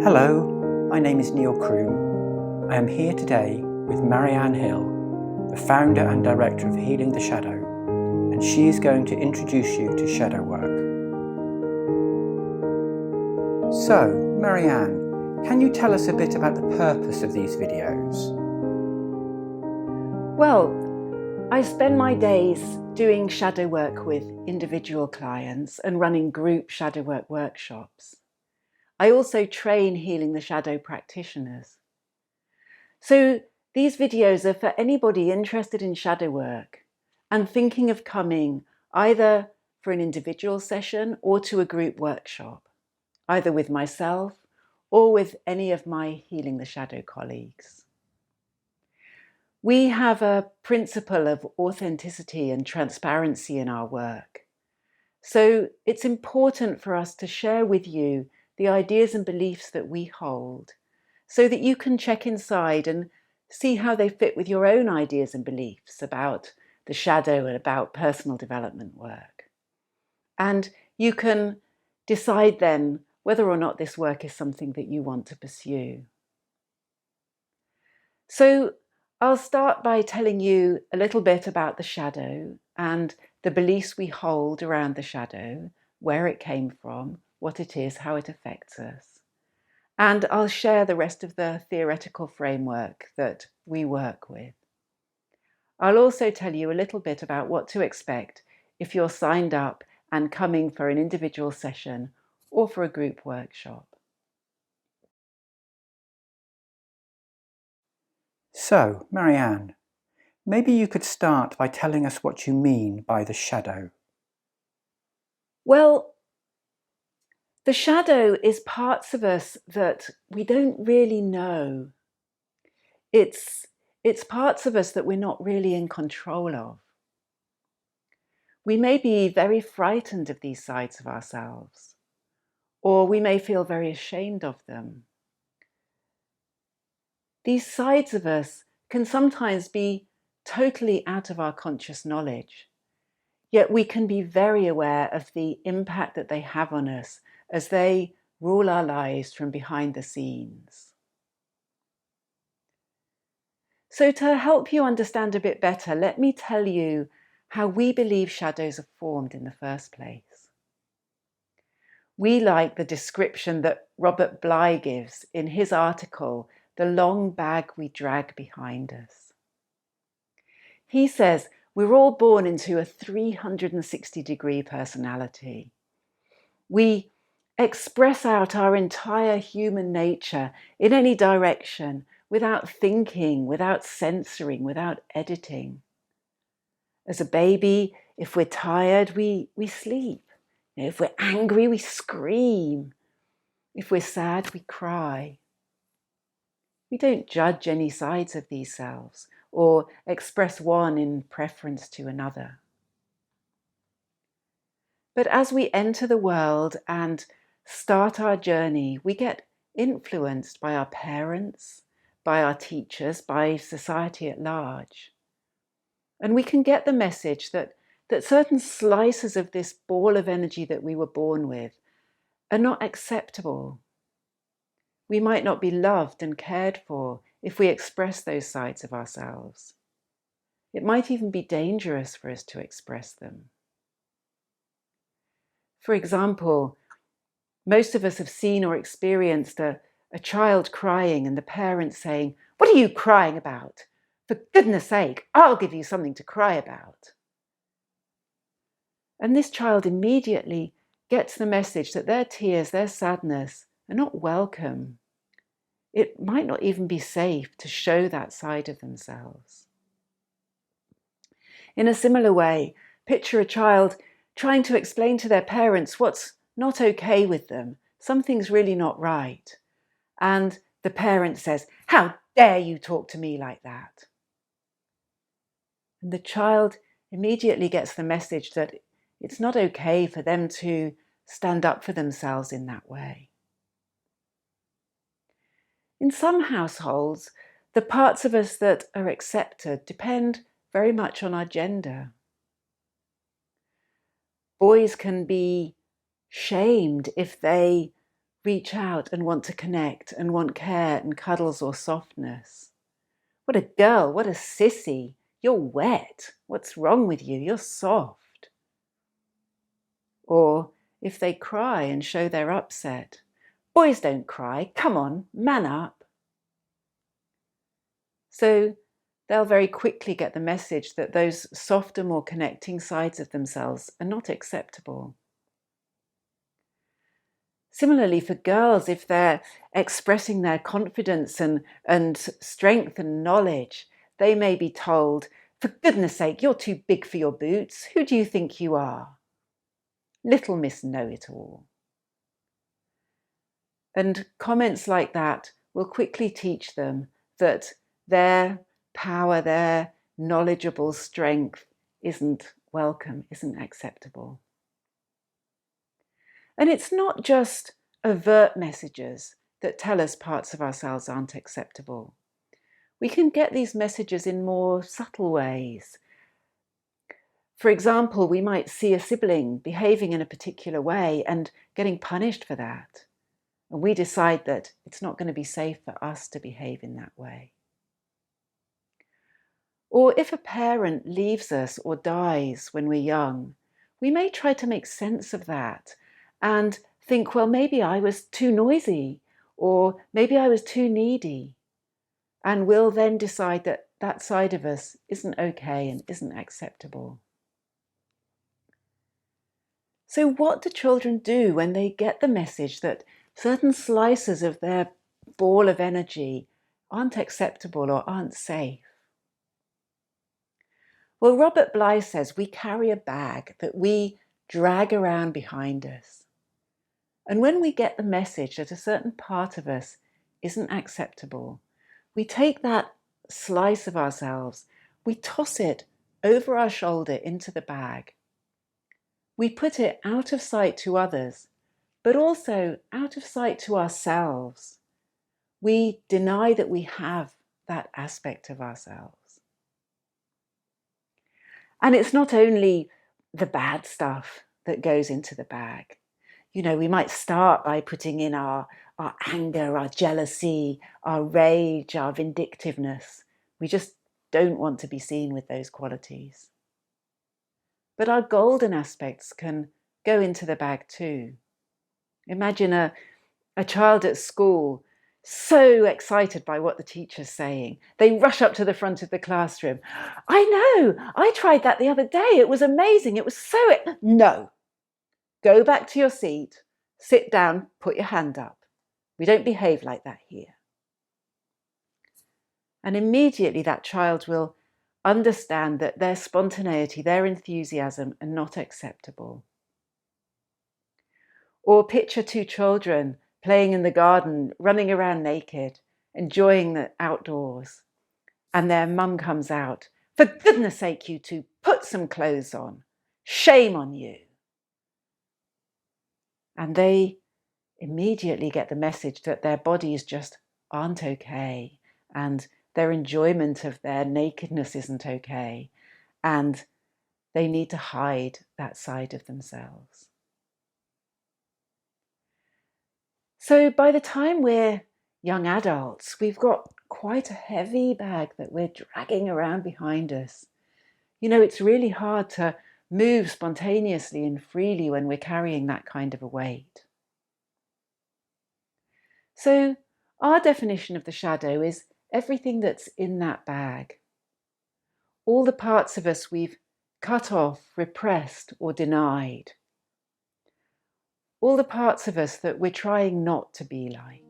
Hello, my name is Neil Croom. I am here today with Marianne Hill, the founder and director of Healing the Shadow, and she is going to introduce you to shadow work. So, Marianne, can you tell us a bit about the purpose of these videos? Well, I spend my days doing shadow work with individual clients and running group shadow work workshops. I also train Healing the Shadow practitioners. So these videos are for anybody interested in shadow work and thinking of coming either for an individual session or to a group workshop, either with myself or with any of my Healing the Shadow colleagues. We have a principle of authenticity and transparency in our work. So it's important for us to share with you the ideas and beliefs that we hold so that you can check inside and see how they fit with your own ideas and beliefs about the shadow and about personal development work. And you can decide then whether or not this work is something that you want to pursue. So I'll start by telling you a little bit about the shadow and the beliefs we hold around the shadow, where it came from, what it is, how it affects us. And I'll share the rest of the theoretical framework that we work with. I'll also tell you a little bit about what to expect if you're signed up and coming for an individual session or for a group workshop. So, Marianne, maybe you could start by telling us what you mean by the shadow. Well, the shadow is parts of us that we don't really know. It's parts of us that we're not really in control of. We may be very frightened of these sides of ourselves, or we may feel very ashamed of them. These sides of us can sometimes be totally out of our conscious knowledge, yet we can be very aware of the impact that they have on us as they rule our lives from behind the scenes. So to help you understand a bit better, let me tell you how we believe shadows are formed in the first place. We like the description that Robert Bly gives in his article, The Long Bag We Drag Behind Us. He says we're all born into a 360-degree personality. We express out our entire human nature in any direction without thinking, without censoring, without editing. As a baby, if we're tired, we sleep. If we're angry, we scream. If we're sad, we cry. We don't judge any sides of these selves or express one in preference to another. But as we enter the world and start our journey, we get influenced by our parents, by our teachers, by society at large. And we can get the message that certain slices of this ball of energy that we were born with are not acceptable. We might not be loved and cared for if we express those sides of ourselves. It might even be dangerous for us to express them. For example, most of us have seen or experienced a child crying and the parents saying, "What are you crying about? For goodness sake, I'll give you something to cry about." And this child immediately gets the message that their tears, their sadness are not welcome. It might not even be safe to show that side of themselves. In a similar way, picture a child trying to explain to their parents what's not okay with them. Something's really not right. And the parent says, "How dare you talk to me like that?" And the child immediately gets the message that it's not okay for them to stand up for themselves in that way. In some households, the parts of us that are accepted depend very much on our gender. Boys can be shamed if they reach out and want to connect and want care and cuddles or softness. What a girl, what a sissy. You're wet. What's wrong with you? You're soft. Or if they cry and show they're upset, boys don't cry. Come on, man up. So they'll very quickly get the message that those softer, more connecting sides of themselves are not acceptable. Similarly, for girls, if they're expressing their confidence and strength and knowledge, they may be told, for goodness sake, you're too big for your boots. Who do you think you are? Little Miss Know-it-all. And comments like that will quickly teach them that their power, their knowledgeable strength isn't welcome, isn't acceptable. And it's not just overt messages that tell us parts of ourselves aren't acceptable. We can get these messages in more subtle ways. For example, we might see a sibling behaving in a particular way and getting punished for that. And we decide that it's not going to be safe for us to behave in that way. Or if a parent leaves us or dies when we're young, we may try to make sense of that and think, well, maybe I was too noisy, or maybe I was too needy. And we'll then decide that that side of us isn't okay and isn't acceptable. So what do children do when they get the message that certain slices of their ball of energy aren't acceptable or aren't safe? Well, Robert Bly says we carry a bag that we drag around behind us. And when we get the message that a certain part of us isn't acceptable, we take that slice of ourselves, we toss it over our shoulder into the bag. We put it out of sight to others, but also out of sight to ourselves. We deny that we have that aspect of ourselves. And it's not only the bad stuff that goes into the bag. You know, we might start by putting in our anger, our jealousy, our rage, our vindictiveness. We just don't want to be seen with those qualities. But our golden aspects can go into the bag too. Imagine a child at school so excited by what the teacher's saying. They rush up to the front of the classroom. I know, I tried that the other day. It was amazing. It was so... No. Go back to your seat, sit down, put your hand up. We don't behave like that here. And immediately that child will understand that their spontaneity, their enthusiasm are not acceptable. Or picture two children playing in the garden, running around naked, enjoying the outdoors. And their mum comes out, for goodness sake, you two, put some clothes on. Shame on you. And they immediately get the message that their bodies just aren't okay, and their enjoyment of their nakedness isn't okay, and they need to hide that side of themselves. So by the time we're young adults, we've got quite a heavy bag that we're dragging around behind us. You know, it's really hard to move spontaneously and freely when we're carrying that kind of a weight. So our definition of the shadow is everything that's in that bag. All the parts of us we've cut off, repressed, or denied. All the parts of us that we're trying not to be like.